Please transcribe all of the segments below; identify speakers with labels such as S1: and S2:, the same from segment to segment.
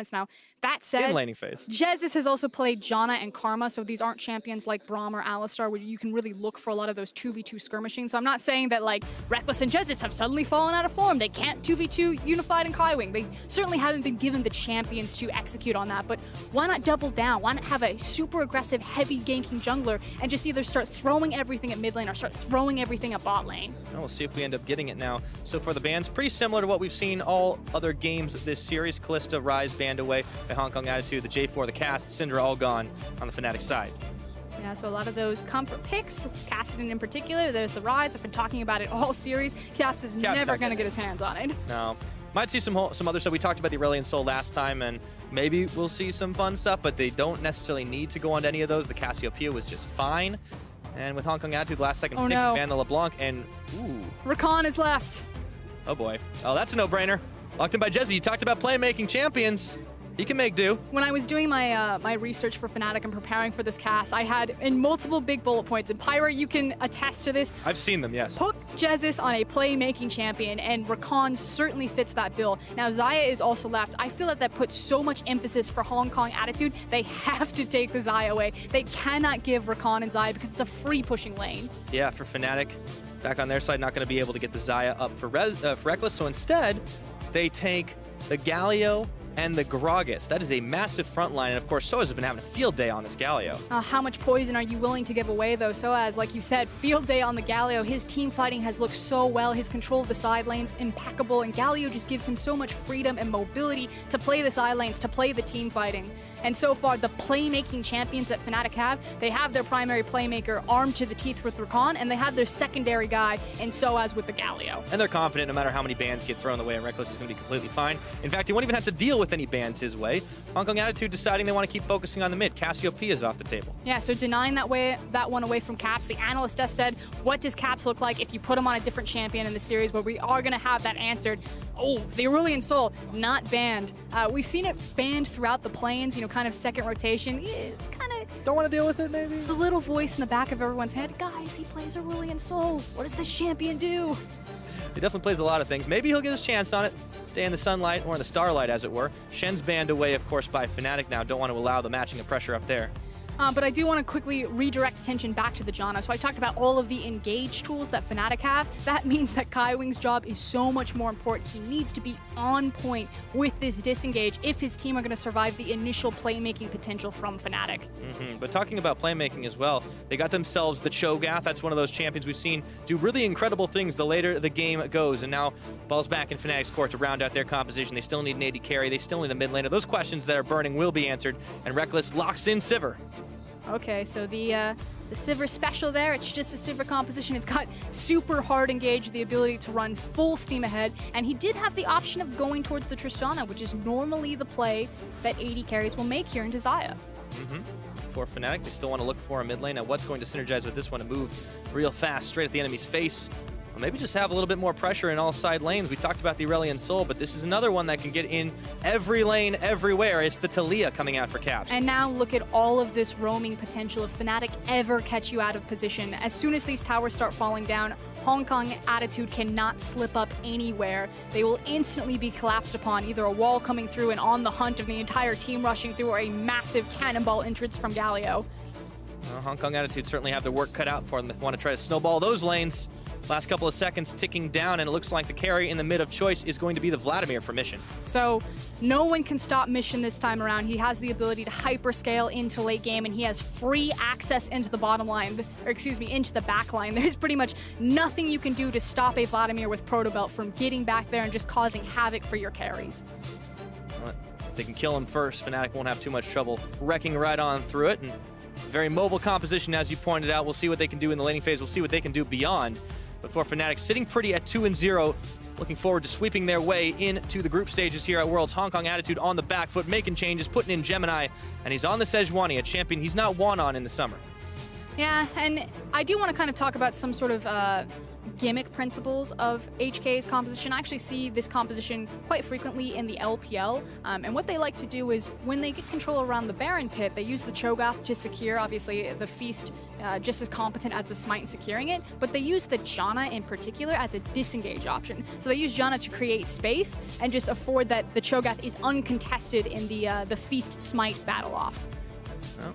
S1: performance now. That said,
S2: in laning phase.
S1: Jesus has also played Janna and Karma, so these aren't champions like Braum or Alistar where you can really look for a lot of those 2v2 skirmishing. So I'm not saying that like Rekkles and Jesus have suddenly fallen out of form. They can't 2v2 Unified and Kaiwing. They certainly haven't been given the champions to execute on that, but why not double down? Why not have a super aggressive, heavy ganking jungler and just either start throwing everything at mid lane or start throwing everything at bot lane?
S2: We'll see if we end up getting it now. So for the bans, pretty similar to what we've seen all other games this series. Kalista, Ryze banned away by Hong Kong Attitude, the J4, the Cast, Syndra all gone on the Fnatic side.
S1: Yeah, so a lot of those comfort picks, Cassidy in particular. There's the Ryze. I've been talking about it all series. Caps is never going to get his hands on it.
S2: No. Might see some other stuff. We talked about the Aurelion Sol last time, and maybe we'll see some fun stuff, but they don't necessarily need to go on to any of those. The Cassiopeia was just fine. And with Hong Kong Attitude, the last second to ban the LeBlanc, and ooh.
S1: Rakan is left.
S2: Oh boy. Oh, that's a no-brainer. Locked in by Jezzy. You talked about playmaking champions. He can make do.
S1: When I was doing my my research for Fnatic and preparing for this cast, I had in multiple big bullet points, and Pyra, you can attest to this.
S2: I've seen them, yes.
S1: Put Jesus on a playmaking champion, and Rakan certainly fits that bill. Now, Xayah is also left. I feel that puts so much emphasis for Hong Kong Attitude. They have to take the Xayah away. They cannot give Rakan and Xayah because it's a free pushing lane.
S2: Yeah, for Fnatic, back on their side, not going to be able to get the Xayah up for Rekkles, so instead, they take the Galio and the Gragas. That is a massive front line, and of course, Soaz has been having a field day on this Galio.
S1: How much poison are you willing to give away, though? Soaz, like you said, field day on the Galio. His team fighting has looked so well. His control of the side lanes, impeccable, and Galio just gives him so much freedom and mobility to play the side lanes, to play the team fighting. And so far, the playmaking champions that Fnatic have, they have their primary playmaker armed to the teeth with Rakan, and they have their secondary guy in Soaz with the Galio.
S2: And they're confident no matter how many bans get thrown away, and Rekkles is going to be completely fine. In fact, he won't even have to deal with any bans his way. Hong Kong Attitude deciding they want to keep focusing on the mid. Cassiopeia is off the table.
S1: Yeah, so denying that one away from Caps. The analyst has said, what does Caps look like if you put him on a different champion in the series? But we are going to have that answered. Oh, the Aurelion Sol, not banned. We've seen it banned throughout the planes, you know, kind of second rotation. Kind of
S2: don't want to deal with it, maybe?
S1: The little voice in the back of everyone's head, guys, he plays Aurelion Sol. What does this champion do?
S2: He definitely plays a lot of things. Maybe he'll get his chance on it. Day in the sunlight, or in the starlight, as it were. Shen's banned away, of course, by Fnatic now. Don't want to allow the matching of pressure up there.
S1: But I do want to quickly redirect attention back to the Janna. So I talked about all of the engage tools that Fnatic have. That means that Kaiwing's job is so much more important. He needs to be on point with this disengage if his team are going to survive the initial playmaking potential from Fnatic.
S2: But talking about playmaking as well, they got themselves the Cho'Gath. That's one of those champions we've seen do really incredible things the later the game goes. And now ball's back in Fnatic's court to round out their composition. They still need an AD carry. They still need a mid laner. Those questions that are burning will be answered. And Rekkles locks in Sivir.
S1: Okay, so the Sivir special there, it's just a Sivir composition. It's got super hard engage, the ability to run full steam ahead, and he did have the option of going towards the Tristana, which is normally the play that AD carries will make here into Xayah.
S2: For Fnatic, they still want to look for a mid lane. Now, what's going to synergize with this one to move real fast, straight at the enemy's face? Or maybe just have a little bit more pressure in all side lanes. We talked about the Aurelion Sol, but this is another one that can get in every lane, everywhere. It's the Taliyah coming out for Caps.
S1: And now look at all of this roaming potential. If Fnatic ever catch you out of position, as soon as these towers start falling down, Hong Kong Attitude cannot slip up anywhere. They will instantly be collapsed upon, either a wall coming through and on the hunt of the entire team rushing through, or a massive cannonball entrance from Galio.
S2: Well, Hong Kong Attitude certainly have their work cut out for them if they want to try to snowball those lanes. Last couple of seconds ticking down, and it looks like the carry in the mid of choice is going to be the Vladimir for Mission.
S1: So no one can stop Mission this time around. He has the ability to hyperscale into late game, and he has free access into the bottom line, or excuse me, into the back line. There's pretty much nothing you can do to stop a Vladimir with Protobelt from getting back there and just causing havoc for your carries.
S2: Well, if they can kill him first, Fnatic won't have too much trouble wrecking right on through it. And very mobile composition, as you pointed out. We'll see what they can do in the laning phase. We'll see what they can do beyond. But for Fnatic, sitting pretty at 2-0, looking forward to sweeping their way into the group stages here at Worlds. Hong Kong Attitude on the back foot, making changes, putting in Gemini, and he's on the Sejuani, a champion he's not won on in the summer.
S1: Yeah, and I do want to kind of talk about some sort of gimmick principles of HKA's composition. I actually see this composition quite frequently in the LPL, and what they like to do is when they get control around the Baron pit, they use the Cho'Gath to secure, obviously the Feast just as competent as the Smite in securing it, but they use the Janna in particular as a disengage option. So they use Janna to create space and just afford that the Cho'Gath is uncontested in the Feast Smite battle off.
S2: Well,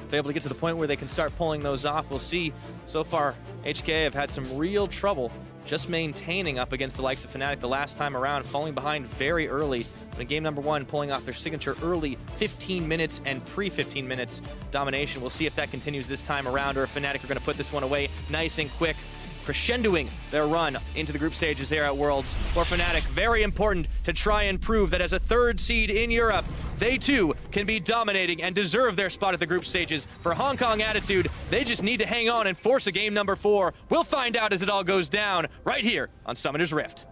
S2: if they're able to get to the point where they can start pulling those off, we'll see. So far, HKA have had some real trouble just maintaining up against the likes of Fnatic the last time around, falling behind very early. But in game number 1, pulling off their signature early 15 minutes and pre-15 minutes domination. We'll see if that continues this time around, or if Fnatic are going to put this one away nice and quick, crescendoing their run into the group stages there at Worlds. For Fnatic, very important to try and prove that as a 3rd seed in Europe, they too can be dominating and deserve their spot at the group stages. For Hong Kong Attitude, they just need to hang on and force a game number 4. We'll find out as it all goes down right here on Summoner's Rift.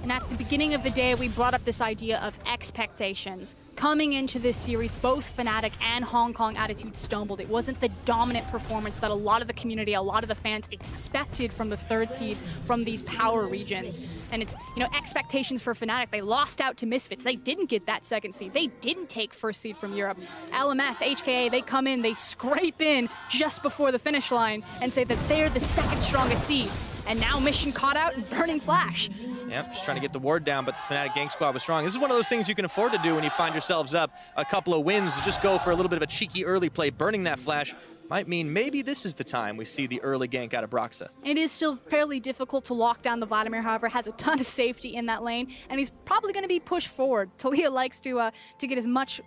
S1: And at the beginning of the day, we brought up this idea of expectations. Coming into this series, both Fnatic and Hong Kong Attitude stumbled. It wasn't the dominant performance that a lot of the community, a lot of the fans expected from the 3rd seeds from these power regions. And it's, you know, expectations for Fnatic. They lost out to Misfits. They didn't get that 2nd seed. They didn't take 1st seed from Europe. LMS, HKA, they come in, they scrape in just before the finish line and say that they're the 2nd strongest seed. And now mission caught out and Burning Flash.
S2: Yep, just trying to get the ward down, but the Fnatic gang squad was strong. This is one of those things you can afford to do when you find yourselves up a couple of wins. Just go for a little bit of a cheeky early play. Burning that Flash might mean maybe this is the time we see the early gank out of Broxah.
S1: It is still fairly difficult to lock down the Vladimir, however, has a ton of safety in that lane, and he's probably going to be pushed forward. Talia likes to get as much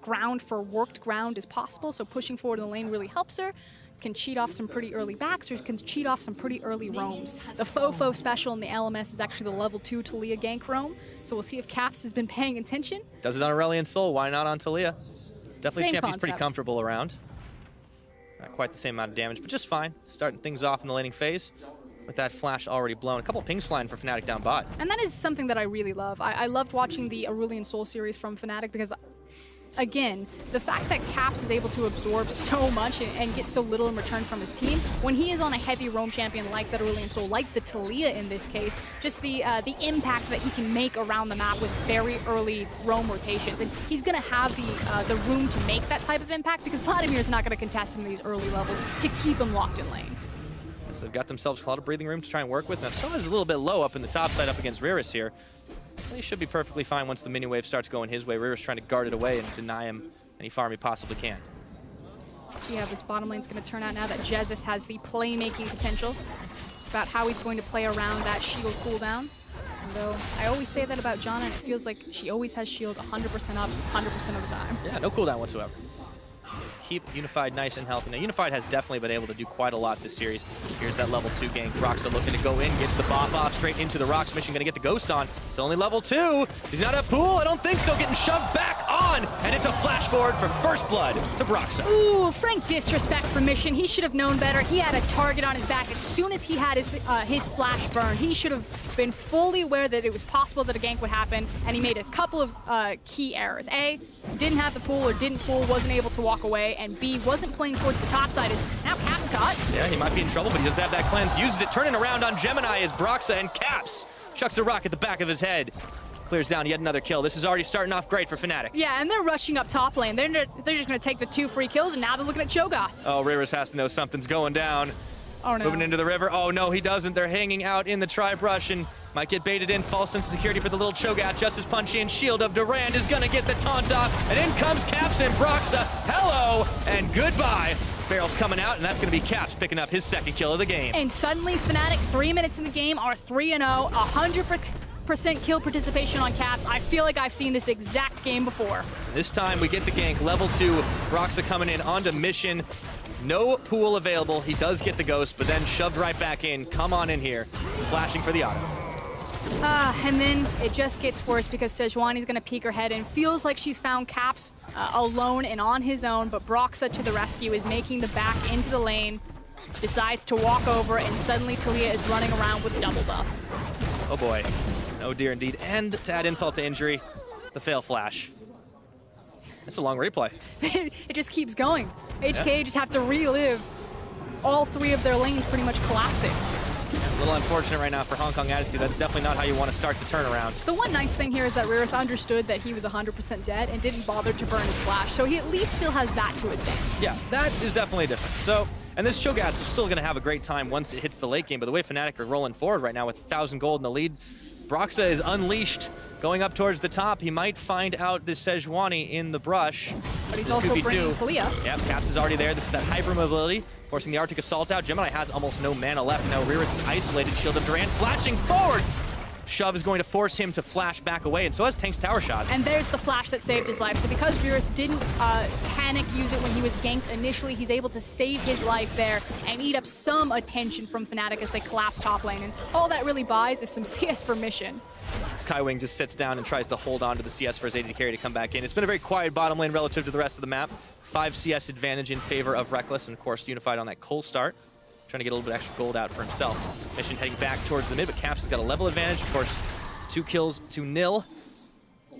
S1: ground for worked ground as possible, so pushing forward in the lane really helps her. Can cheat off some pretty early backs, or can cheat off some pretty early roams. The Fofo special in the LMS is actually the level 2 Talia gank roam, so we'll see if Caps has been paying attention.
S2: Does it on Aurelion Sol, why not on Talia? Definitely a champ he's pretty comfortable around. Not quite the same amount of damage, but just fine. Starting things off in the laning phase with that Flash already blown. A couple of pings flying for Fnatic down bot.
S1: And that is something that I really love. I loved watching the Aurelion Sol series from Fnatic because, again, the fact that Caps is able to absorb so much and get so little in return from his team, when he is on a heavy roam champion like that Aurelion Sol, like the Talia in this case, just the impact that he can make around the map with very early roam rotations. And he's going to have the room to make that type of impact because Vladimir's not going to contest him in these early levels to keep him locked in lane.
S2: So they've got themselves a lot of breathing room to try and work with. Now, Sona's a little bit low up in the top side up against Riris here. He should be perfectly fine once the mini wave starts going his way. Riris trying to guard it away and deny him any farm he possibly can.
S1: See how this bottom lane's going to turn out now that Jesus has the playmaking potential. It's about how he's going to play around that shield cooldown. Although I always say that about Janna, and it feels like she always has shield 100% up 100% of the time.
S2: Yeah, no cooldown whatsoever. Keep Unified nice and healthy. Now, Unified has definitely been able to do quite a lot this series. Here's that level 2 gank. Broxah looking to go in, gets the bop off straight into the Rocks mission. Gonna get the Ghost on. It's only level 2. He's not at pool. I don't think so. Getting shoved back on, and it's a flash forward for first blood to Broxah.
S1: Ooh, frank disrespect for Mission. He should have known better. He had a target on his back as soon as he had his flash burn. He should have been fully aware that it was possible that a gank would happen, and he made a couple of key errors. A, didn't have the pool or didn't pool, wasn't able to walk away, and B, wasn't playing towards the top side. Is now Caps caught.
S2: Yeah, he might be in trouble, but he does have that cleanse. Uses it, turning around on Gemini as Broxah and Caps chucks a rock at the back of his head. Clears down yet another kill. This is already starting off great for Fnatic.
S1: Yeah, and they're rushing up top lane. They're just going to take the 2 free kills, and now they're looking at Cho'Gath.
S2: Oh, Riris has to know something's going down.
S1: Oh, no.
S2: Moving into the river. Oh, no, he doesn't. They're hanging out in the tri-brush and might get baited in. False sense of security for the little Cho'Gath. Just as punchy, and shield of Durand is going to get the taunt off. And in comes Caps and Broxah. Hello and goodbye. Barrel's coming out, and that's going to be Caps picking up his 2nd kill of the game.
S1: And suddenly, Fnatic, 3 minutes in the game, are 3-0, 100% kill participation on Caps. I feel like I've seen this exact game before.
S2: This time we get the gank. Level 2, Broxah coming in onto mission. No pool available. He does get the Ghost, but then shoved right back in. Come on in here. Flashing for the auto.
S1: And then it just gets worse because Sejuani's going to peek her head and feels like she's found Caps alone and on his own, but Broxah to the rescue is making the back into the lane, decides to walk over, and suddenly Talia is running around with double buff.
S2: Oh boy. Oh dear indeed. And to add insult to injury, the fail flash. That's a long replay.
S1: It just keeps going. HKA just have to relive all three of their lanes pretty much collapsing.
S2: A little unfortunate right now for Hong Kong Attitude. That's definitely not how you want to start the turnaround.
S1: The one nice thing here is that Riris understood that he was 100% dead and didn't bother to burn his flash, so he at least still has that to his name.
S2: Yeah, that is definitely different. So, and this Cho'Gath is still going to have a great time once it hits the late game, but the way Fnatic are rolling forward right now with 1,000 gold in the lead, Broxa is unleashed, going up towards the top. He might find out this Sejuani in the brush.
S1: But he's also bringing Talia.
S2: Yep, Caps is already there. This is that hyper mobility, forcing the Arctic Assault out. Gemini has almost no mana left. Now Riris is isolated. Shield of Durant flashing forward. Shove is going to force him to flash back away, and so has Tank's tower shots.
S1: And there's the flash that saved his life. So because Riris didn't panic use it when he was ganked initially, he's able to save his life there and eat up some attention from Fnatic as they collapse top lane. And all that really buys is some CS for Mission.
S2: Skywing just sits down and tries to hold on to the CS for his AD carry to come back in. It's been a very quiet bottom lane relative to the rest of the map. 5 CS advantage in favor of Reckless, and of course Unified on that cold start, trying to get a little bit extra gold out for himself. Mission heading back towards the mid, but Caps has got a level advantage. Of course, 2 kills to nil.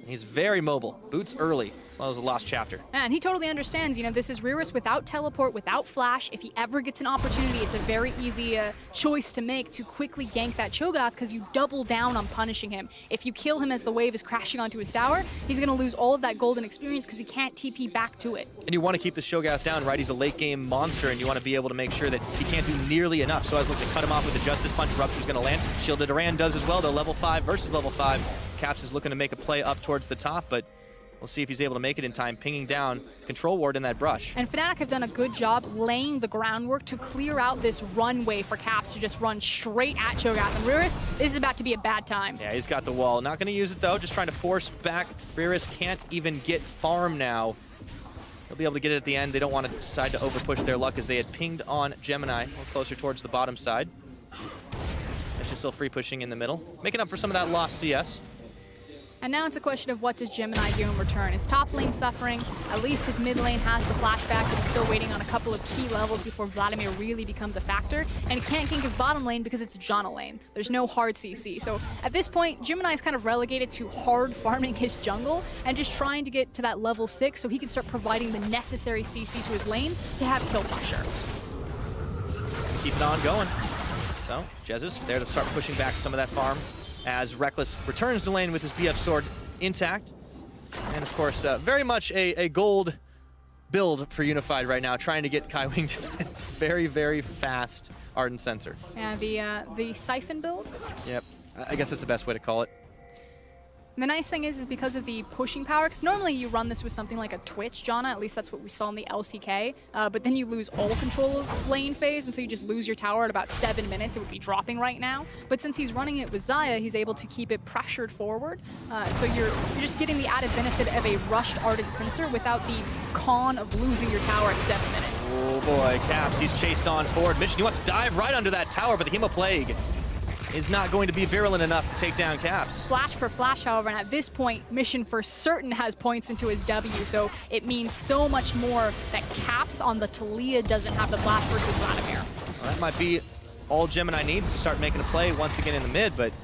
S2: He's very mobile. Boots early. Well, it was a lost chapter.
S1: And he totally understands, you know, this is Riris without teleport, without flash. If he ever gets an opportunity, it's a very easy choice to make to quickly gank that Cho'Gath because you double down on punishing him. If you kill him as the wave is crashing onto his tower, he's going to lose all of that golden experience because he can't TP back to it.
S2: And you want to keep the Cho'Gath down, right? He's a late game monster, and you want to be able to make sure that he can't do nearly enough. So I was looking to cut him off with the Justice Punch. Rupture's going to land. Shielded Duran does as well, though. Level 5 versus level 5. Caps is looking to make a play up towards the top, but we'll see if he's able to make it in time, pinging down Control Ward in that brush.
S1: And Fnatic have done a good job laying the groundwork to clear out this runway for Caps to just run straight at Cho'Gath. And Riris, this is about to be a bad time.
S2: Yeah, he's got the wall. Not going to use it, though. Just trying to force back. Riris can't even get farm now. He'll be able to get it at the end. They don't want to decide to overpush their luck as they had pinged on Gemini, a little closer towards the bottom side. Mission still free pushing in the middle, making up for some of that lost CS.
S1: And now it's a question of what does Gemini do in return? His top lane suffering, at least his mid lane has the flashback, but he's still waiting on a couple of key levels before Vladimir really becomes a factor. And he can't gank his bottom lane because it's Janna lane. There's no hard CC. So at this point, Gemini is kind of relegated to hard farming his jungle and just trying to get to that level 6 so he can start providing the necessary CC to his lanes to have kill pressure.
S2: Keep it on going. So, Jesus there to start pushing back some of that farm as Reckless returns to lane with his BF sword intact. And of course, very much a gold build for Unified right now, trying to get Kaiwing to that very, very fast Ardent Sensor.
S1: Yeah, the Siphon build?
S2: Yep, I guess that's the best way to call it.
S1: The nice thing is because of the pushing power, because normally you run this with something like a Twitch Janna, at least that's what we saw in the LCK, but then you lose all control of lane phase, and so you just lose your tower at about 7 minutes. It would be dropping right now. But since he's running it with Xayah, he's able to keep it pressured forward. So you're just getting the added benefit of a rushed Ardent Sensor without the con of losing your tower at 7 minutes.
S2: Oh boy, Caps, he's chased on forward. Mission, he wants to dive right under that tower, but the Hemoplague is not going to be virulent enough to take down Caps.
S1: Flash for flash, however, and at this point, Mission for certain has points into his W, so it means so much more that Caps on the Talia doesn't have the flash versus Vladimir.
S2: Well, that might be all Gemini needs to start making a play once again in the mid, but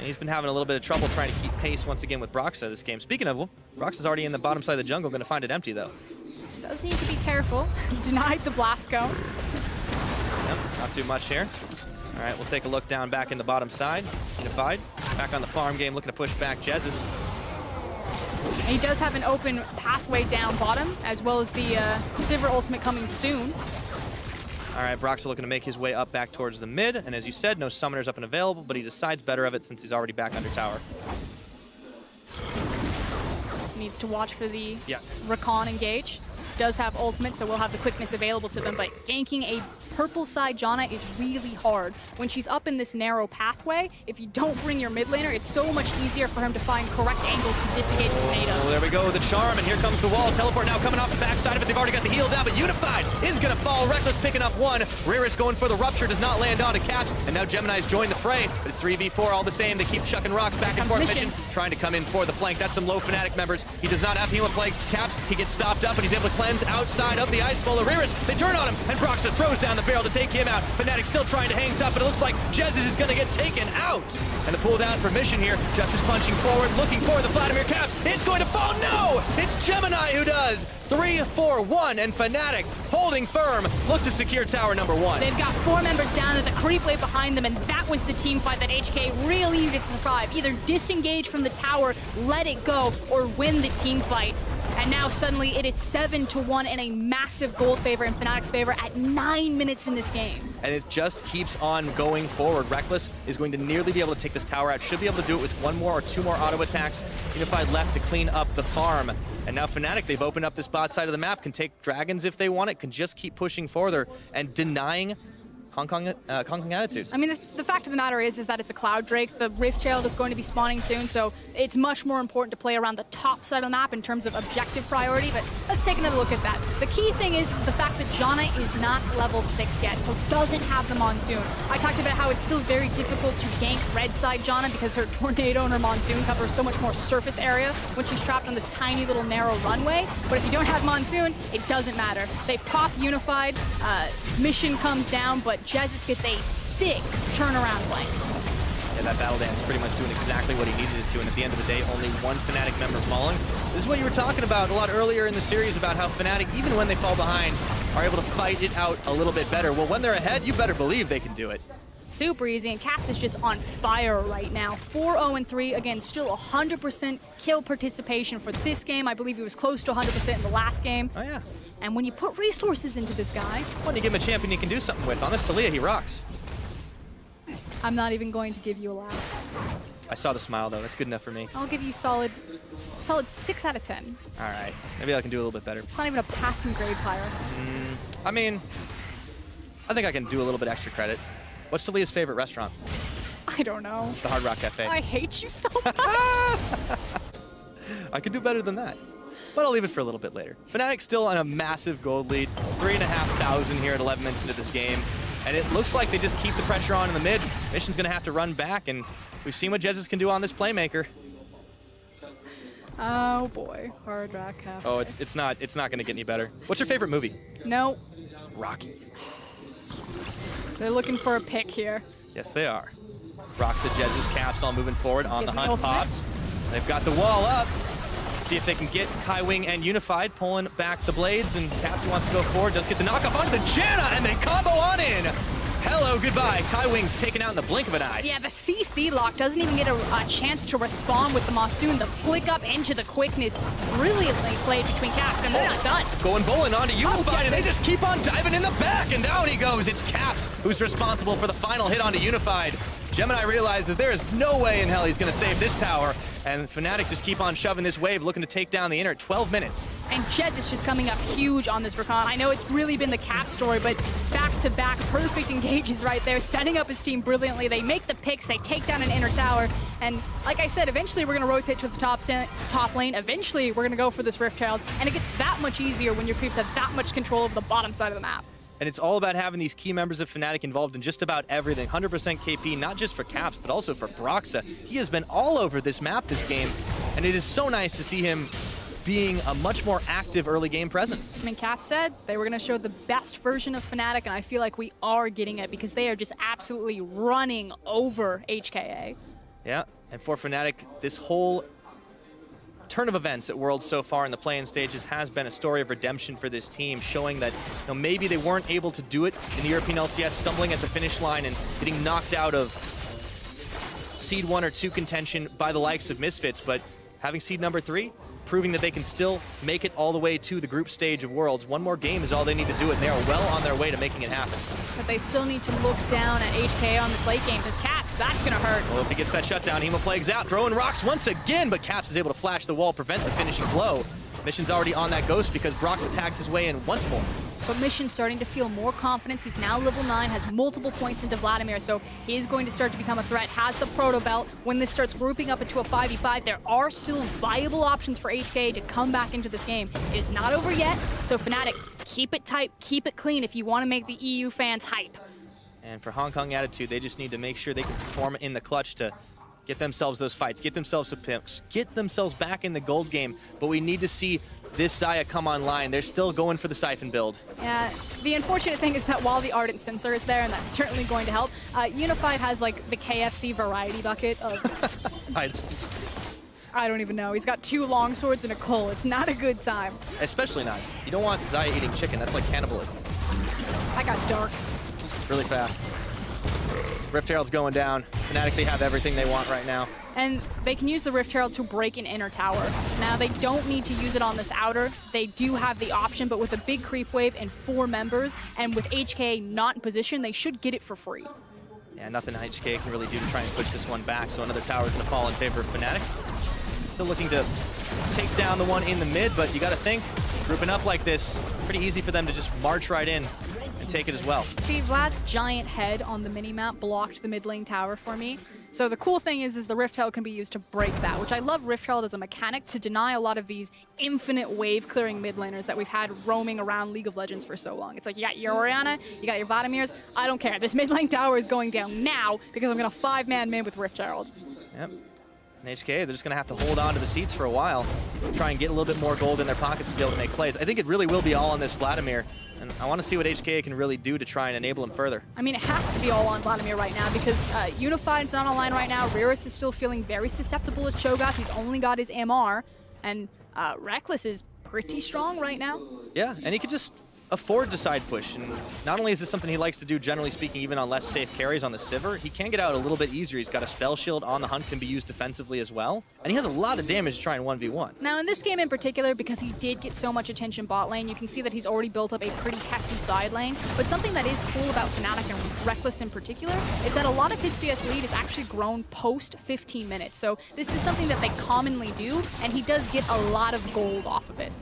S2: he's been having a little bit of trouble trying to keep pace once again with Broxa this game. Speaking of, Broxa's already in the bottom side of the jungle, going to find it empty though.
S1: Does need to be careful. Denied the Blasco.
S2: Yep, not too much here. All right, we'll take a look down back in the bottom side. Unified, back on the farm game, looking to push back Jesus.
S1: And he does have an open pathway down bottom, as well as the Sivir ultimate coming soon.
S2: All right, Broxa looking to make his way up back towards the mid, and as you said, no summoners up and available, but he decides better of it since he's already back under tower.
S1: Needs to watch for the
S2: Yeah.
S1: Rakan engage. Does have ultimate, so we'll have the quickness available to them, but ganking a purple side Janna is really hard. When she's up in this narrow pathway, if you don't bring your mid laner, it's so much easier for him to find correct angles to disengage the tornado.
S2: Oh, there we go, the charm, and here comes the wall. Teleport now coming off the backside of it. They've already got the heal down, but Unified is going to fall. Reckless picking up one. Riris going for the rupture, does not land on a catch, and now Gemini's joined the fray, but it's 3v4 all the same. They keep chucking rocks back and forth. Mission trying to come in for the flank. That's some low Fnatic members. He does not have Hemoplague. Caps, he gets stopped up, and he's able to cleanse outside of the Ice Bowl. Ariris, they turn on him, and Broxa throws down the barrel to take him out. Fnatic still trying to hang tough, but it looks like Jesus is going to get taken out. And the pull down for Mission here. Justice punching forward, looking for the Vladimir caps. It's going to fall. No! It's Gemini who does. 3-4-1, and Fnatic holding firm. Look to secure tower number 1.
S1: They've got 4 members down at the creep wave behind them, and that was the team fight that HKA really needed to survive. Either disengage from the tower, let it go, or win the team fight. And now suddenly it is 7-1 in a massive gold favor in Fnatic's favor at 9 minutes in this game.
S2: And it just keeps on going forward. Reckless is going to nearly be able to take this tower out. Should be able to do it with 1 more or 2 more auto attacks. Unified left to clean up the farm. And now Fnatic, they've opened up this bot side of the map, can take dragons if they want it, can just keep pushing further and denying Hong Kong attitude.
S1: I mean, the fact of the matter is that it's a Cloud Drake. The Rift Herald is going to be spawning soon, so it's much more important to play around the top side of the map in terms of objective priority, but let's take another look at that. The key thing is the fact that Janna is not level 6 yet, so doesn't have the Monsoon. I talked about how it's still very difficult to gank red side Janna because her Tornado and her Monsoon covers so much more surface area when she's trapped on this tiny little narrow runway, but if you don't have Monsoon, it doesn't matter. They pop Unified, Mission comes down, but Jesus gets a sick turnaround play.
S2: Yeah, that battle dance pretty much doing exactly what he needed it to, and at the end of the day, only 1 Fnatic member falling. This is what you were talking about a lot earlier in the series about how Fnatic, even when they fall behind, are able to fight it out a little bit better. Well, when they're ahead, you better believe they can do it.
S1: Super easy, and Caps is just on fire right now. 4-0-3, again, still 100% kill participation for this game. I believe he was close to 100% in the last game.
S2: Oh, yeah.
S1: And when you put resources into this guy...
S2: When you give him a champion you can do something with. On this Talia, he rocks.
S1: I'm not even going to give you a laugh.
S2: I saw the smile, though. That's good enough for me.
S1: I'll give you solid 6 out of 10.
S2: All right. Maybe I can do a little bit better.
S1: It's not even a passing grade, Pyre.
S2: I mean, I think I can do a little bit extra credit. What's Talia's favorite restaurant?
S1: I don't know.
S2: The Hard Rock Cafe.
S1: I hate you so much.
S2: I could do better than that. But I'll leave it for a little bit later. Fnatic still on a massive gold lead. 3,500 here at 11 minutes into this game. And it looks like they just keep the pressure on in the mid. Mission's going to have to run back, and we've seen what Jesus can do on this playmaker.
S1: Oh boy, Hard Rock Cafe.
S2: Oh, it's not going to get any better. What's your favorite movie?
S1: No.
S2: Rocky.
S1: They're looking for a pick here.
S2: Yes, they are. Broxa, Jesus, Caps all moving forward on the
S1: Give me
S2: hunt.
S1: ultimate.
S2: Pops. They've got the wall up. See if they can get Kai Wing and Unified pulling back the blades, and Caps wants to go forward, does get the knockoff onto the Janna, and they combo on in. Hello, goodbye. Kai Wing's taken out in the blink of an eye.
S1: Yeah, the CC lock doesn't even get a chance to respond with the Monsoon. The flick up into the quickness, brilliantly played between Caps, and they're not done.
S2: Going bowling onto Unified, and they
S1: Jesus.
S2: just keep on diving in the back, and down he goes. It's Caps who's responsible for the final hit onto Unified. Gemini realizes there is no way in hell he's going to save this tower, and Fnatic just keep on shoving this wave, looking to take down the inner at 12 minutes.
S1: And Jez is just coming up huge on this recon. I know it's really been the Cap story, but back-to-back perfect engages right there, setting up his team brilliantly. They make the picks, they take down an inner tower, and like I said, eventually we're going to rotate to the top lane. Eventually we're going to go for this Rift Herald, and it gets that much easier when your creeps have that much control over the bottom side of the map.
S2: And it's all about having these key members of Fnatic involved in just about everything. 100% KP, not just for Caps, but also for Broxa. He has been all over this map this game, and it is so nice to see him being a much more active early game presence.
S1: I mean, Cap said they were going to show the best version of Fnatic, and I feel like we are getting it because they are just absolutely running over HKA.
S2: Yeah, and for Fnatic, this whole turn of events at Worlds so far in the play-in stages has been a story of redemption for this team, showing that maybe they weren't able to do it in the European LCS, stumbling at the finish line and getting knocked out of seed 1 or 2 contention by the likes of Misfits, but having seed number 3, proving that they can still make it all the way to the group stage of Worlds. One more game is all they need to do, and they are well on their way to making it happen.
S1: But they still need to look down at HKA on this late game, because Caps, that's going to hurt.
S2: Well, if he gets that shutdown, Hemoplague's out, throwing rocks once again, but Caps is able to flash the wall, prevent the finishing blow. Mission's already on that Ghost because Brox attacks his way in once more.
S1: But Mission's starting to feel more confidence. He's now level 9, has multiple points into Vladimir, so he is going to start to become a threat. Has the Proto Belt. When this starts grouping up into a 5v5, there are still viable options for HKA to come back into this game. It's not over yet, so Fnatic, keep it tight, keep it clean if you want to make the EU fans hype.
S2: And for Hong Kong Attitude, they just need to make sure they can perform in the clutch to get themselves those fights, get themselves some pimps, get themselves back in the gold game. But we need to see this Xayah come online. They're still going for the Siphon build.
S1: Yeah, the unfortunate thing is that while the Ardent Sensor is there, and that's certainly going to help, Unified has like the KFC variety bucket of I don't even know. He's got 2 longswords and a Cole. It's not a good time.
S2: Especially not. You don't want Xayah eating chicken. That's like cannibalism.
S1: I got dark.
S2: Really fast. Rift Herald's going down. Fnatic, they have everything they want right now.
S1: And they can use the Rift Herald to break an inner tower. Now, they don't need to use it on this outer. They do have the option, but with a big creep wave and 4 members, and with HKA not in position, they should get it for free.
S2: Yeah, nothing HKA can really do to try and push this one back, so another tower is going to fall in favor of Fnatic. Still looking to take down the one in the mid, but you got to think, grouping up like this, pretty easy for them to just march right in and take it as well.
S1: See, Vlad's giant head on the minimap blocked the mid lane tower for me. So the cool thing is the Rift Herald can be used to break that, which I love Rift Herald as a mechanic to deny a lot of these infinite wave clearing mid laners that we've had roaming around League of Legends for so long. It's like, you got your Orianna, you got your Vladimirs, I don't care. This mid lane tower is going down now because I'm going to 5-man mid with Rift Herald.
S2: Yep. And HKA, they're just going to have to hold on to the seats for a while, try and get a little bit more gold in their pockets to be able to make plays. I think it really will be all on this Vladimir, and I want to see what HKA can really do to try and enable him further.
S1: I mean, it has to be all on Vladimir right now because Unified's not online right now. Reris is still feeling very susceptible to Cho'Gath. He's only got his MR, and Reckless is pretty strong right now.
S2: Yeah, and he could just afford to side push, and not only is this something he likes to do, generally speaking, even on less safe carries on the Sivir, he can get out a little bit easier. He's got a spell shield on the hunt, can be used defensively as well, and he has a lot of damage to try and 1v1.
S1: Now in this game in particular, because he did get so much attention bot lane, you can see that he's already built up a pretty hefty side lane, but something that is cool about Fnatic and Reckless in particular is that a lot of his CS lead is actually grown post 15 minutes, so this is something that they commonly do, and he does get a lot of gold off of it.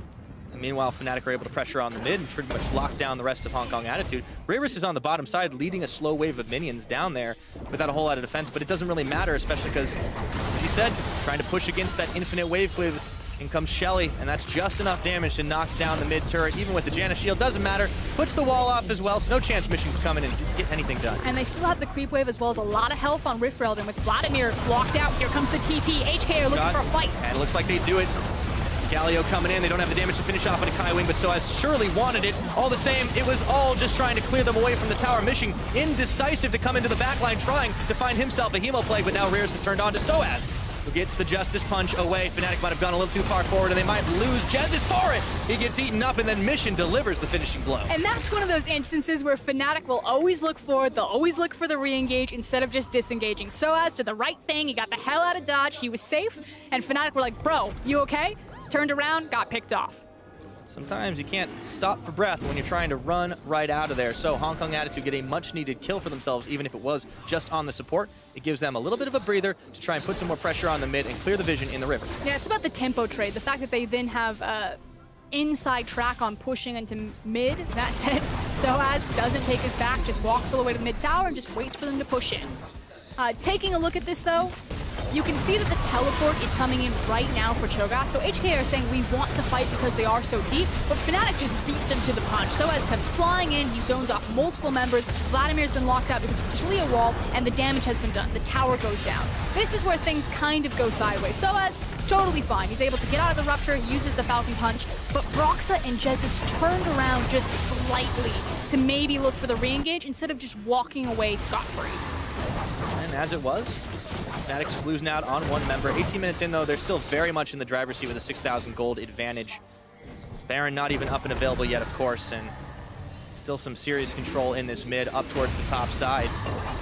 S2: Meanwhile, Fnatic are able to pressure on the mid and pretty much lock down the rest of Hong Kong Attitude. Reris is on the bottom side, leading a slow wave of minions down there without a whole lot of defense, but it doesn't really matter, especially because, as he said, trying to push against that infinite wave cleave. In comes Shelly, and that's just enough damage to knock down the mid turret. Even with the Janna shield, doesn't matter. Puts the wall off as well, so no chance Mission can come in and get anything done.
S1: And they still have the creep wave as well as a lot of health on Rift Herald, and with Vladimir blocked out, here comes the TP. HKA are looking for a fight.
S2: And it looks like they do it. Galio coming in, they don't have the damage to finish off on a Kai Wing, but Soaz surely wanted it. All the same, it was all just trying to clear them away from the tower. Mission indecisive to come into the backline, trying to find himself a Hemo Plague, but now Reris has turned on to Soaz, who gets the Justice Punch away. Fnatic might have gone a little too far forward, and they might lose. Jez is for it! He gets eaten up, and then Mission delivers the finishing blow.
S1: And that's one of those instances where Fnatic will always look forward, they'll always look for the re-engage instead of just disengaging. Soaz did the right thing, he got the hell out of dodge, he was safe, and Fnatic were like, bro, you okay? Turned around, got picked off.
S2: Sometimes you can't stop for breath when you're trying to run right out of there. So Hong Kong Attitude get a much-needed kill for themselves, even if it was just on the support. It gives them a little bit of a breather to try and put some more pressure on the mid and clear the vision in the river.
S1: Yeah, it's about the tempo trade. The fact that they then have inside track on pushing into mid. That said, Soaz doesn't take his back, just walks all the way to the mid tower and just waits for them to push in. Taking a look at this though, you can see that the teleport is coming in right now for Cho'Gath. So HKA are saying we want to fight because they are so deep, but Fnatic just beat them to the punch. Soaz comes flying in, he zones off multiple members. Vladimir's been locked out because of the Talia wall, and the damage has been done. The tower goes down. This is where things kind of go sideways. Soaz, totally fine. He's able to get out of the rupture, he uses the Falcon Punch, but Broxah and Jez turned around just slightly to maybe look for the re-engage instead of just walking away scot-free.
S2: And as it was, Fnatic just losing out on one member. 18 minutes in, though, they're still very much in the driver's seat with a 6,000 gold advantage. Baron not even up and available yet, of course, and still some serious control in this mid up towards the top side.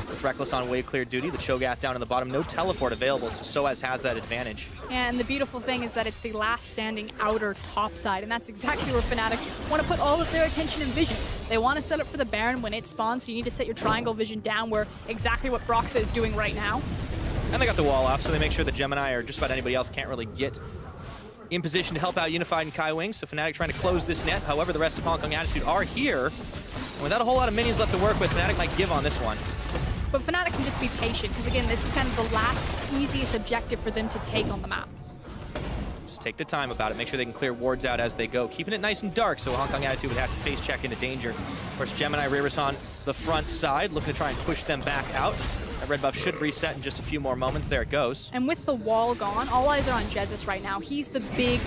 S2: With Reckless on wave clear duty, the Cho'Gath down in the bottom. No teleport available, so Soaz has that advantage.
S1: And the beautiful thing is that it's the last standing outer top side, and that's exactly where Fnatic want to put all of their attention and vision. They want to set up for the Baron when it spawns, so you need to set your triangle vision down where exactly what Broxah is doing right now.
S2: And they got the wall off, so they make sure that Gemini or just about anybody else can't really get in position to help out Unified and Kai Wing. So Fnatic trying to close this net. However, the rest of Hong Kong Attitude are here. And without a whole lot of minions left to work with, Fnatic might give on this one.
S1: But Fnatic can just be patient, because again, this is kind of the last easiest objective for them to take on the map.
S2: Just take their time about it. Make sure they can clear wards out as they go. Keeping it nice and dark, so Hong Kong Attitude would have to face check into danger. Of course, Gemini, Reris on the front side, looking to try and push them back out. red buff should reset in just a few more moments. There it goes.
S1: And with the wall gone, all eyes are on Jesus right now. He's the big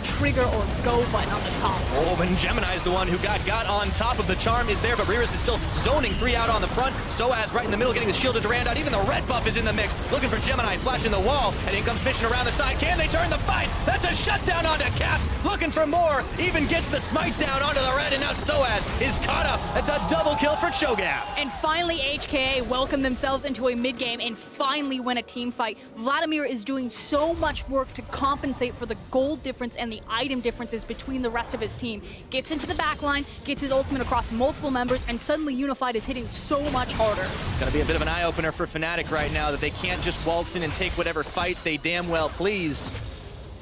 S1: trigger or go button on this comp.
S2: Oh, and Gemini's the one who got on top of the charm is there, but Riris is still zoning 3 out on the front. Soaz right in the middle getting the shield of Durand out. Even the red buff is in the mix. Looking for Gemini, flashing the wall, and in comes Mission around the side. Can they turn the fight? That's a shutdown onto Caps. Looking for more. Even gets the smite down onto the red, and now Soaz is caught up. That's a double kill for Cho'Gath.
S1: And finally, HKA welcome themselves into a mid-game and finally win a team fight. Vladimir is doing so much work to compensate for the gold difference and the item differences between the rest of his team. Gets into the backline, gets his ultimate across multiple members, and suddenly Unified is hitting so much harder.
S2: It's going to be a bit of an eye-opener for Fnatic right now that they can't just waltz in and take whatever fight they damn well please.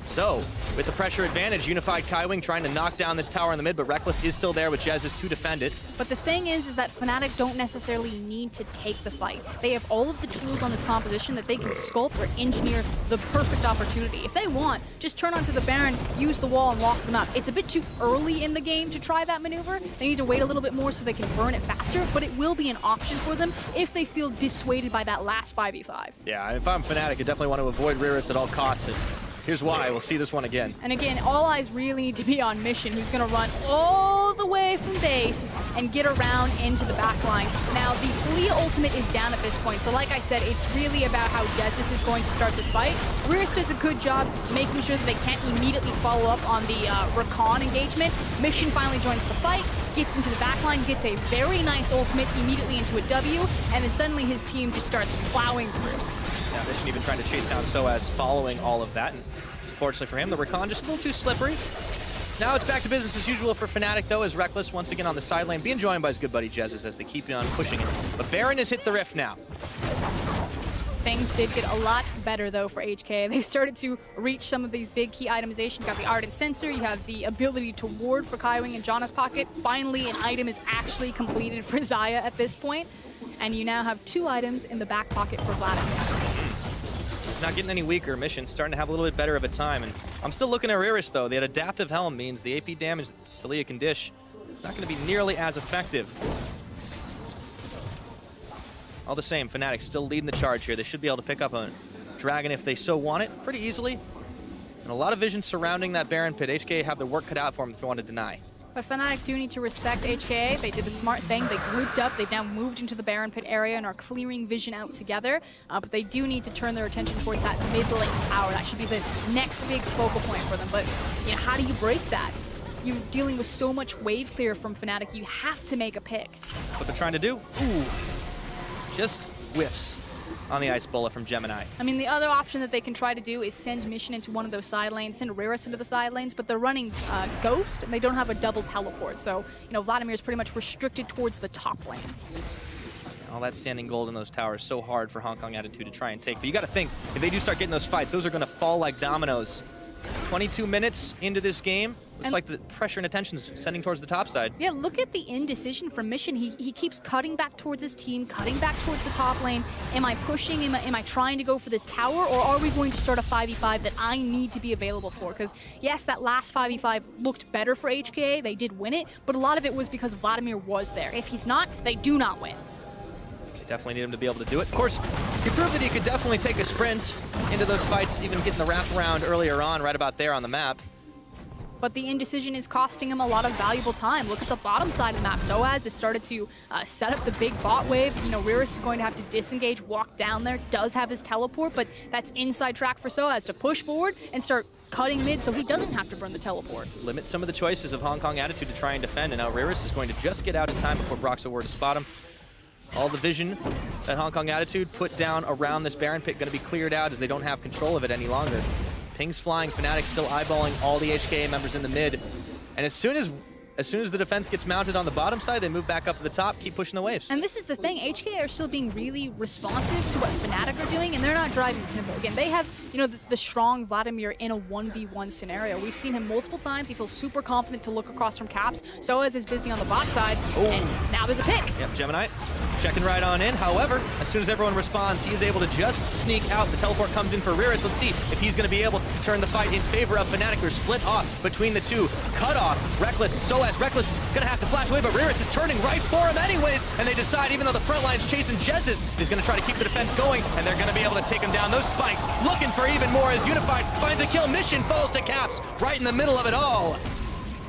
S2: So, with the pressure advantage, Unified Kaiwing trying to knock down this tower in the mid, but Reckless is still there with Jezz to defend it.
S1: But the thing is that Fnatic don't necessarily need to take the fight. They have all of the tools on this composition that they can sculpt or engineer the perfect opportunity. If they want, just turn onto the Baron, use the wall, and lock them up. It's a bit too early in the game to try that maneuver. They need to wait a little bit more so they can burn it faster, but it will be an option for them if they feel dissuaded by that last 5v5.
S2: Yeah, if I'm Fnatic, I definitely want to avoid Riris at all costs. And here's why. We'll see this one again.
S1: And again, all eyes really need to be on Mission, who's going to run all the way from base and get around into the back line. Now, the Talia ultimate is down at this point, so like I said, it's really about how Jezz is going to start this fight. Riris does a good job making sure that they can't immediately follow up on the Recon engagement. Mission finally joins the fight, gets into the back line, gets a very nice ultimate immediately into a W, and then suddenly his team just starts plowing through.
S2: Yeah, Mission even trying to chase down Soaz following all of that. And unfortunately for him, the Recon just a little too slippery. Now it's back to business as usual for Fnatic, though, as Reckless once again on the side lane, being joined by his good buddy Jezz as they keep on pushing it. But Baron has hit the rift now.
S1: Things did get a lot better, though, for HKA. They started to reach some of these big key itemizations. You got the Ardent Sensor, you have the ability to ward for Kaiwing and Janna's pocket. Finally, an item is actually completed for Xayah at this point. And you now have 2 items in the back pocket for Vladimir.
S2: Not getting any weaker. Mission starting to have a little bit better of a time. And I'm still looking at Riris, though. That adaptive helm means the AP damage Talia can dish. It's not going to be nearly as effective. All the same, Fnatic still leading the charge here. They should be able to pick up a Dragon if they so want it pretty easily. And a lot of vision surrounding that Baron pit. HKA have their work cut out for them if they want to deny.
S1: But Fnatic do need to respect HKA. They did the smart thing. They grouped up. They've now moved into the Baron pit area and are clearing vision out together. But they do need to turn their attention towards that mid lane tower. That should be the next big focal point for them. But you know, how do you break that? You're dealing with so much wave clear from Fnatic. You have to make a pick.
S2: What they're trying to do? Ooh, just whiffs on the Ice Bullet from Gemini.
S1: I mean, the other option that they can try to do is send Mission into one of those side lanes, send Riris into the side lanes, but they're running Ghost, and they don't have a double teleport. So, you know, Vladimir is pretty much restricted towards the top lane.
S2: All that standing gold in those towers, so hard for Hong Kong Attitude to try and take. But you got to think, if they do start getting those fights, those are going to fall like dominoes. 22 minutes into this game. Looks like the pressure and attention's sending towards the top side.
S1: Yeah, look at the indecision from Mission. He keeps cutting back towards his team, cutting back towards the top lane. Am I pushing? Am I trying to go for this tower? Or are we going to start a 5v5 that I need to be available for? Because, yes, that last 5v5 looked better for HKA. They did win it, but a lot of it was because Vladimir was there. If he's not, they do not win.
S2: They definitely need him to be able to do it. Of course, he proved that he could definitely take a sprint into those fights, even getting the wraparound earlier on, right about there on the map.
S1: But the indecision is costing him a lot of valuable time. Look at the bottom side of the map. Soaz has started to set up the big bot wave. You know, Riris is going to have to disengage, walk down there, does have his teleport, but that's inside track for Soaz to push forward and start cutting mid so he doesn't have to burn the teleport.
S2: Limit some of the choices of Hong Kong Attitude to try and defend, and now Riris is going to just get out in time before Broxo were to spot him. All the vision that Hong Kong Attitude put down around this Baron pit going to be cleared out as they don't have control of it any longer. Pings flying, Fnatic still eyeballing all the HKA members in the mid. And as soon as the defense gets mounted on the bottom side, they move back up to the top, keep pushing the waves.
S1: And this is the thing, HKA are still being really responsive to what Fnatic are doing, and they're not driving tempo. Again, they have, you know, the strong Vladimir in a 1v1 scenario. We've seen him multiple times. He feels super confident to look across from Caps. Soaz is busy on the bot side, and now there's a pick.
S2: Yep, Gemini Checking right on in. However, as soon as everyone responds, he is able to just sneak out. The teleport comes in for Riris. Let's see if he's going to be able to turn the fight in favor of Fnatic. They're split off between the two. Cut off. Reckless. Soaz. Reckless is going to have to flash away, but Riris is turning right for him anyways. And they decide, even though the front line's chasing Jezus, is going to try to keep the defense going, and they're going to be able to take him down. Those spikes looking for even more as Unified finds a kill. Mission falls to Caps right in the middle of it all.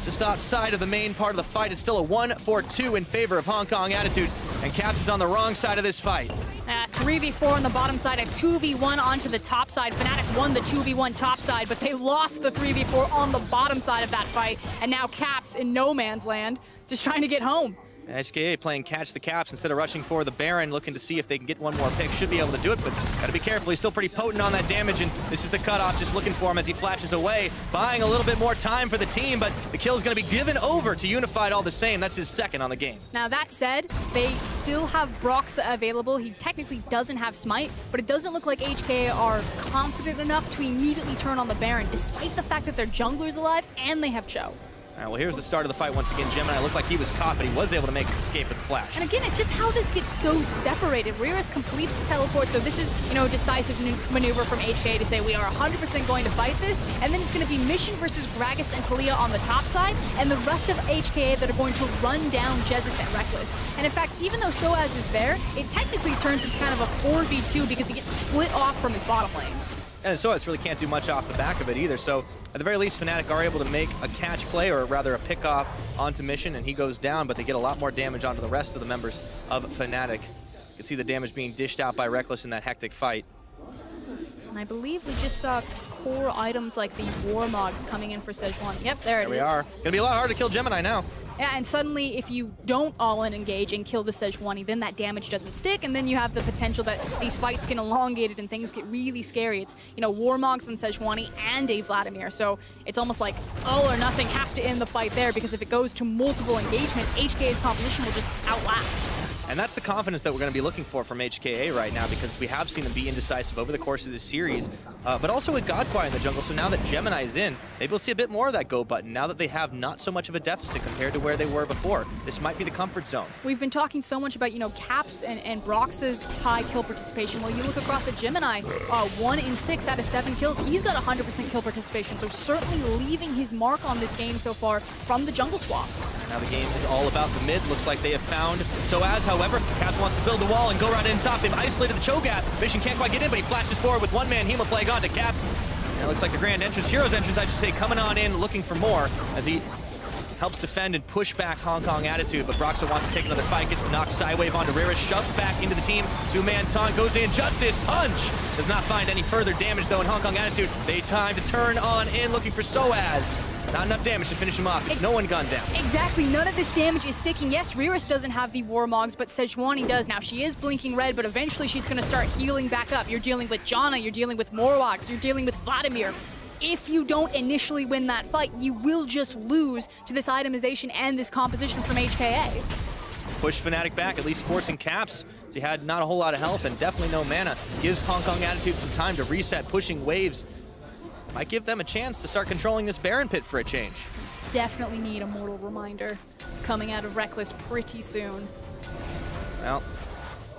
S2: Just outside of the main part of the fight, it's still a 1-4-2 in favor of Hong Kong Attitude, and Caps is on the wrong side of this fight.
S1: 3v4 on the bottom side, a 2v1 onto the top side. Fnatic won the 2v1 top side, but they lost the 3v4 on the bottom side of that fight, and now Caps in no man's land, just trying to get home.
S2: HKA playing catch the Caps instead of rushing for the Baron, looking to see if they can get one more pick. Should be able to do it, but gotta be careful. He's still pretty potent on that damage, and this is the cutoff, just looking for him as he flashes away, buying a little bit more time for the team, but the kill is gonna be given over to Unified all the same. That's his second on the game.
S1: Now that said, they still have Broxa available. He technically doesn't have Smite, but it doesn't look like HKA are confident enough to immediately turn on the Baron, despite the fact that their jungler's alive and they have Cho.
S2: All right, well, here's the start of the fight once again. Gemini looked like he was caught, but he was able to make his escape with the flash.
S1: And again, it's just how this gets so separated. Riris completes the teleport, so this is, you know, a decisive maneuver from HKA to say we are 100% going to fight this, and then it's going to be Mission versus Gragas and Taliyah on the top side, and the rest of HKA that are going to run down Jezus and Reckless. And in fact, even though Soaz is there, it technically turns into kind of a 4v2 because he gets split off from his bottom lane.
S2: And Soaz really can't do much off the back of it either, so at the very least, Fnatic are able to make a catch play, or rather a pick-off onto Mission, and he goes down, but they get a lot more damage onto the rest of the members of Fnatic. You can see the damage being dished out by Reckless in that hectic fight.
S1: And I believe we just saw core items like the Warmogs coming in for Sejuani. Yep, there it is.
S2: There we are. Gonna be a lot harder to kill Gemini now.
S1: Yeah, and suddenly if you don't all-in engage and kill the Sejuani, then that damage doesn't stick, and then you have the potential that these fights get elongated and things get really scary. It's, you know, Warmogs and Sejuani and a Vladimir, so it's almost like all or nothing have to end the fight there, because if it goes to multiple engagements, HKA's composition will just outlast.
S2: And that's the confidence that we're going to be looking for from HKA right now, because we have seen them be indecisive over the course of this series, but also with Godquiet in the jungle. So now that Gemini is in, maybe we'll see a bit more of that go button now that they have not so much of a deficit compared to where they were before. This might be the comfort zone.
S1: We've been talking so much about, you know, Caps and Brox's high kill participation. Well, you look across at Gemini, 1 in 6 out of 7 kills. He's got 100% kill participation, so certainly leaving his mark on this game so far from the jungle swap.
S2: Now the game is all about the mid. Looks like they have found Soaz, however. Caps wants to build the wall and go right in top. They've isolated the Cho'Gath. Mission can't quite get in, but he flashes forward with one-man Hemoplague onto Caps. And it looks like the Grand Entrance, Hero's Entrance, I should say, coming on in, looking for more as he helps defend and push back Hong Kong Attitude, but Broxa wants to take another fight, gets knocked sidewave onto Riris, shoved back into the team. Two-man taunt goes in, Justice Punch! Does not find any further damage though in Hong Kong Attitude. They time to turn on in, looking for Soaz. Not enough damage to finish him off. No one gunned down.
S1: Exactly. None of this damage is sticking. Yes, Riris doesn't have the Warmogs, but Sejuani does. Now, she is blinking red, but eventually she's going to start healing back up. You're dealing with Janna, you're dealing with Morlox, you're dealing with Vladimir. If you don't initially win that fight, you will just lose to this itemization and this composition from HKA.
S2: Push Fnatic back, at least forcing Caps. He had not a whole lot of health and definitely no mana. Gives Hong Kong Attitude some time to reset, pushing waves. Might give them a chance to start controlling this Baron pit for a change.
S1: Definitely need a mortal reminder coming out of Reckless pretty soon.
S2: Well,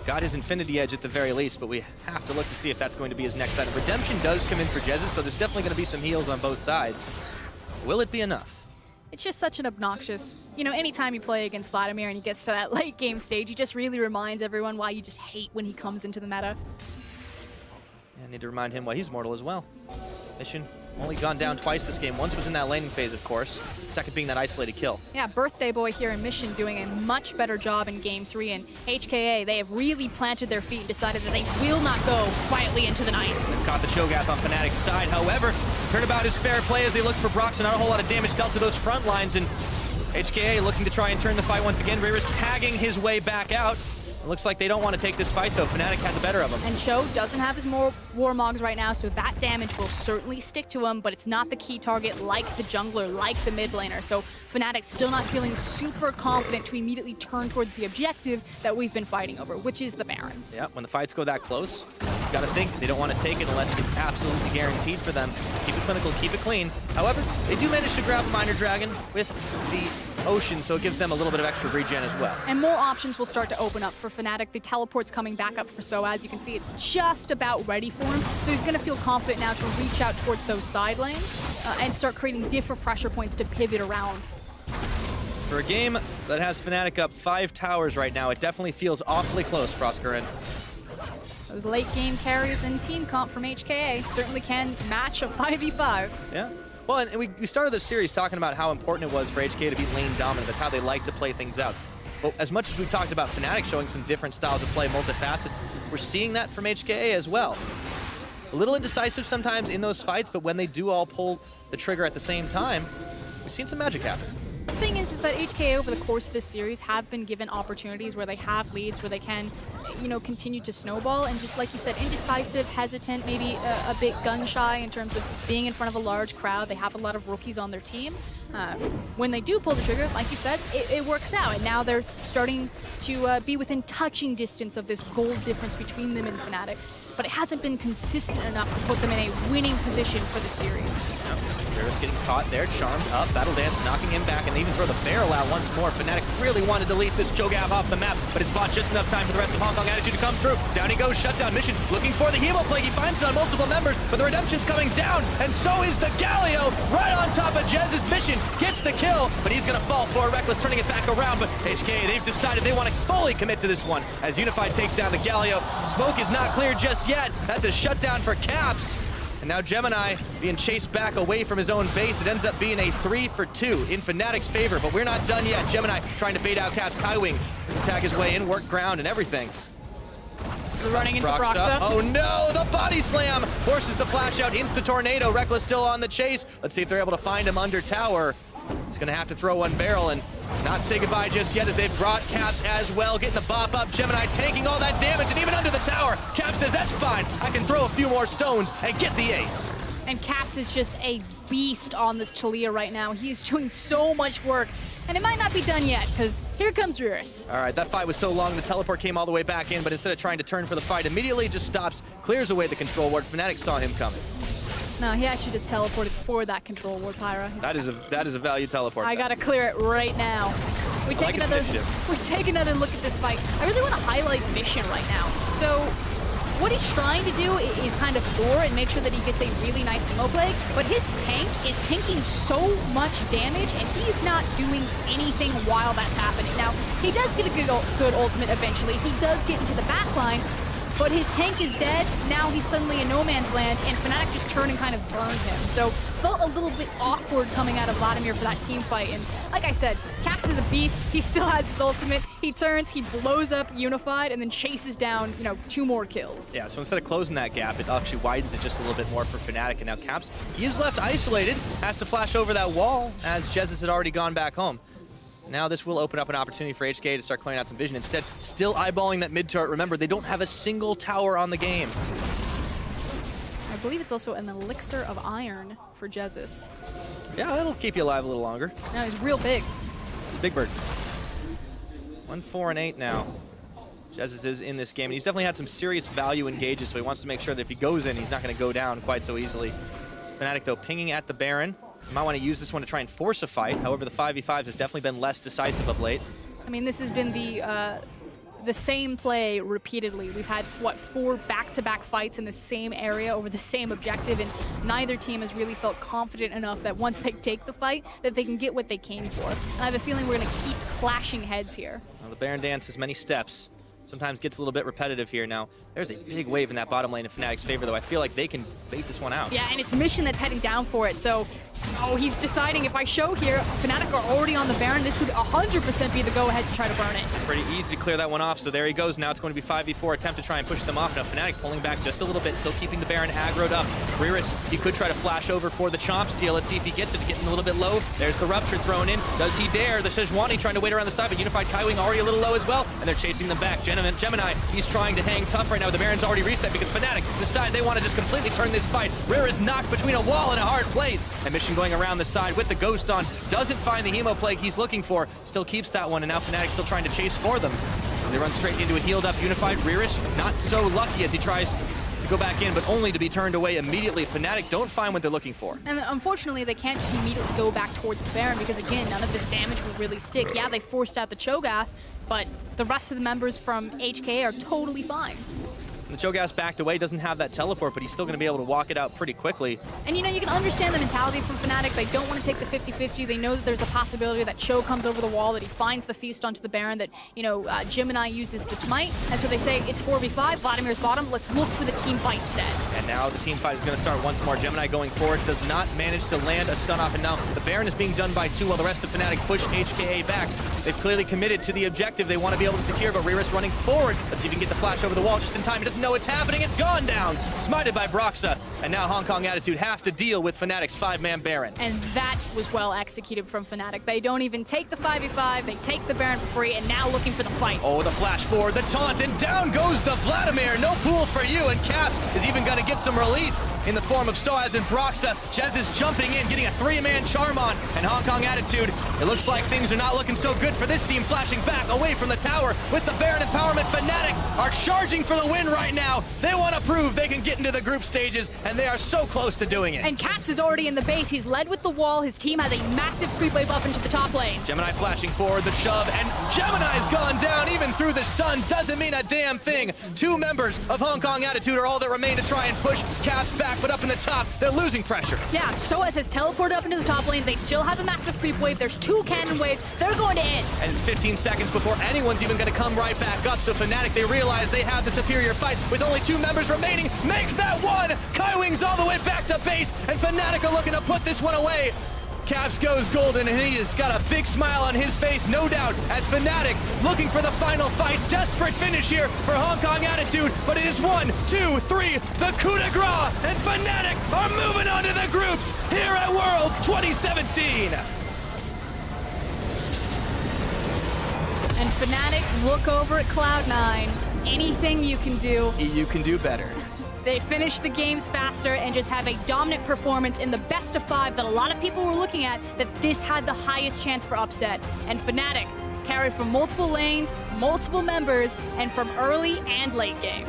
S2: got his Infinity Edge at the very least, but we have to look to see if that's going to be his next item. Redemption does come in for Jezus, so there's definitely going to be some heals on both sides. Will it be enough?
S1: It's just such an obnoxious, you know, anytime you play against Vladimir and he gets to that late game stage, he just really reminds everyone why you just hate when he comes into the meta.
S2: Yeah, I need to remind him why he's mortal as well. Mission only gone down twice this game. Once was in that laning phase, of course. Second being that isolated kill. Yeah,
S1: Birthday Boy here in Mission doing a much better job in Game 3. And HKA, they have really planted their feet and decided that they will not go quietly into the night.
S2: They've caught the Cho'Gath on Fnatic's side. However, turnabout is fair play as they look for Broxa. Not a whole lot of damage dealt to those front lines. And HKA looking to try and turn the fight once again. Riris tagging his way back out. It looks like they don't want to take this fight, though. Fnatic had the better of him.
S1: And Cho doesn't have his Warmogs right now, so that damage will certainly stick to him, but it's not the key target like the jungler, like the mid laner. So Fnatic still not feeling super confident to immediately turn towards the objective that we've been fighting over, which is the Baron.
S2: Yeah, when the fights go that close, you gotta think they don't want to take it unless it's absolutely guaranteed for them. Keep it Clinical, keep it clean. However, they do manage to grab a Minor Dragon with the Ocean, so it gives them a little bit of extra regen as well.
S1: And more options will start to open up for Fnatic. The teleport's coming back up for So. As you can see, it's just about ready for him. So he's going to feel confident now to reach out towards those side lanes and start creating different pressure points to pivot around.
S2: For a game that has Fnatic up 5 towers right now, it definitely feels awfully close, Proscarin.
S1: Those late game carries and team comp from HKA certainly can match a 5v5.
S2: Yeah. Well, and we started this series talking about how important it was for HKA to be lane dominant. That's how they like to play things out. But as much as we talked about Fnatic showing some different styles of play, multifacets, we're seeing that from HKA as well. A little indecisive sometimes in those fights, but when they do all pull the trigger at the same time, we've seen some magic happen.
S1: The thing is that HKA over the course of this series have been given opportunities where they have leads, where they can, continue to snowball, and just like you said, indecisive, hesitant, maybe a bit gun-shy in terms of being in front of a large crowd. They have a lot of rookies on their team. When they do pull the trigger, like you said, it works out, and now they're starting to be within touching distance of this gold difference between them and Fnatic. But it hasn't been consistent enough to put them in a winning position for the series.
S2: Ferris getting caught there, charmed up, Battle Dance knocking him back, and they even throw the barrel out once more. Fnatic really wanted to delete this Cho'Gath off the map, but it's bought just enough time for the rest of Hong Kong Attitude to come through. Down he goes, shutdown mission, looking for the Hemo Plague. He finds it on multiple members, but the Redemption's coming down, and so is the Galio right on top of Jez's mission. Gets the kill, but he's going to fall for Reckless, turning it back around, but HKA, they've decided they want to fully commit to this one, as Unified takes down the Galio. Smoke is not cleared just yet. That's a shutdown for Caps. And now Gemini being chased back away from his own base. It ends up being a 3-for-2 in Fnatic's favor, but we're not done yet. Gemini trying to bait out Caps. Kaiwing attack his way in, work ground and everything.
S1: Running into Broxah.
S2: Oh no, the body slam forces the flash out, insta-tornado. Reckless still on the chase. Let's see if they're able to find him under tower. He's gonna have to throw one barrel and not say goodbye just yet, as they've brought Caps as well, getting the bop up. Gemini taking all that damage, and even under the tower, Caps says, that's fine, I can throw a few more stones and get the ace.
S1: And Caps is just a beast on this Taliyah right now. He is doing so much work, and it might not be done yet, because here comes Riris.
S2: All right, that fight was so long, the teleport came all the way back in, but instead of trying to turn for the fight, immediately just stops, clears away the control ward. Fnatic saw him coming.
S1: No, he actually just teleported for that control ward, Pyra.
S2: That is a value teleport.
S1: I gotta clear it right now. We take another look at this fight. I really want to highlight Mission right now. So what he's trying to do is kind of lure and make sure that he gets a really nice Hemo Plague, but his tank is tanking so much damage, and he's not doing anything while that's happening. Now, he does get a good ultimate eventually. He does get into the back line, but his tank is dead. Now he's suddenly in no man's land, and Fnatic just turned and kind of burned him. So felt a little bit awkward coming out of Vladimir for that team fight. And like I said, Caps is a beast. He still has his ultimate. He turns, he blows up Unified, and then chases down, 2 more kills.
S2: Yeah, so instead of closing that gap, it actually widens it just a little bit more for Fnatic. And now Caps, he is left isolated, has to flash over that wall, as Jesus had already gone back home. Now this will open up an opportunity for HKA to start clearing out some vision. Instead, still eyeballing that mid turret. Remember, they don't have a single tower on the game.
S1: I believe it's also an elixir of iron for Jesus.
S2: Yeah, that'll keep you alive a little longer.
S1: No, he's real big.
S2: It's Big Bird. 1-4-8 now. Jesus is in this game, and he's definitely had some serious value engages, so he wants to make sure that if he goes in, he's not going to go down quite so easily. Fnatic, though, pinging at the Baron. You might want to use this one to try and force a fight. However, the 5v5s have definitely been less decisive of late.
S1: I mean, this has been the same play repeatedly. We've had, 4 back-to-back fights in the same area over the same objective, and neither team has really felt confident enough that once they take the fight, that they can get what they came for. And I have a feeling we're going to keep clashing heads here.
S2: Well, the Baron dance has many steps. Sometimes gets a little bit repetitive here. Now, there's a big wave in that bottom lane in Fnatic's favor, though. I feel like they can bait this one out.
S1: Yeah, and it's Mission that's heading down for it, so he's deciding if I show here, Fnatic are already on the Baron, this would 100% be the go-ahead to try to burn it.
S2: Pretty easy to clear that one off, so there he goes. Now it's going to be 5v4 attempt to try and push them off. Now Fnatic pulling back just a little bit, still keeping the Baron aggroed up. Riris, he could try to flash over for the Chomp steal. Let's see if he gets it, getting a little bit low. There's the Rupture thrown in. Does he dare? The Sejuani trying to wait around the side, but Unified Kaiwing already a little low as well, and they're chasing them back. Gemini, he's trying to hang tough right now. The Baron's already reset because Fnatic decide they want to just completely turn this fight. Riris knocked between a wall and a hard place, and Mission going around the side with the Ghost on. Doesn't find the Hemo Plague he's looking for. Still keeps that one, and now Fnatic still trying to chase for them. They run straight into a healed up Unified. Riris not so lucky as he tries to go back in, but only to be turned away immediately. Fnatic don't find what they're looking for.
S1: And unfortunately, they can't just immediately go back towards the Baron because, again, none of this damage will really stick. Yeah, they forced out the Cho'Gath, but the rest of the members from HKA are totally fine.
S2: The Cho'Gath backed away, doesn't have that teleport, but he's still going to be able to walk it out pretty quickly.
S1: And you know, you can understand the mentality from Fnatic. They don't want to take the 50-50. They know that there's a possibility that Cho comes over the wall, that he finds the feast onto the Baron, that, you know, Gemini uses the smite. And so they say, it's 4v5, Vladimir's bottom, let's look for the team fight instead.
S2: And now the team fight is going to start once more. Gemini going forward, does not manage to land a stun off, and now the Baron is being done by 2 while the rest of Fnatic push HKA back. They've clearly committed to the objective they want to be able to secure, but Reris running forward. Let's see if he can get the flash over the wall just in time. He doesn't know it's happening. It's gone down. Smited by Broxa. And now Hong Kong Attitude have to deal with Fnatic's 5-man Baron.
S1: And that was well executed from Fnatic. They don't even take the 5v5, they take the Baron for free, and now looking for the fight.
S2: Oh, the flash forward, the taunt, and down goes the Vladimir. No pool for you, and Caps is even going to get some relief in the form of Soaz and Broxa. Jez is jumping in, getting a 3-man charm on, and Hong Kong Attitude, it looks like things are not looking so good for this team, flashing back away from the tower with the Baron empowerment. Fnatic are charging for the win right now. They want to prove they can get into the group stages, and they are so close to doing it.
S1: And Caps is already in the base. He's led with the wall. His team has a massive creep wave up into the top lane.
S2: Gemini flashing forward, the shove, and Gemini's gone down even through the stun. Doesn't mean a damn thing. 2 members of Hong Kong Attitude are all that remain to try and push Caps back, but up in the top, they're losing pressure.
S1: Yeah, Soaz has teleported up into the top lane. They still have a massive creep wave. There's 2 cannon waves. They're going to end.
S2: And it's 15 seconds before anyone's even going to come right back up. So Fnatic, they realize they have the superior fight with only 2 members remaining. Make that one! Kaiwing's all the way back to base, and Fnatic are looking to put this one away. Caps goes golden, and he has got a big smile on his face, no doubt, as Fnatic looking for the final fight. Desperate finish here for Hong Kong Attitude, but it is 1, 2, 3, the coup de grace, and Fnatic are moving on to the groups here at Worlds 2017.
S1: And Fnatic look over at Cloud9. Anything you can do.
S2: You can do better.
S1: They finish the games faster and just have a dominant performance in the best of 5 that a lot of people were looking at, that this had the highest chance for upset. And Fnatic carried from multiple lanes, multiple members, and from early and late game.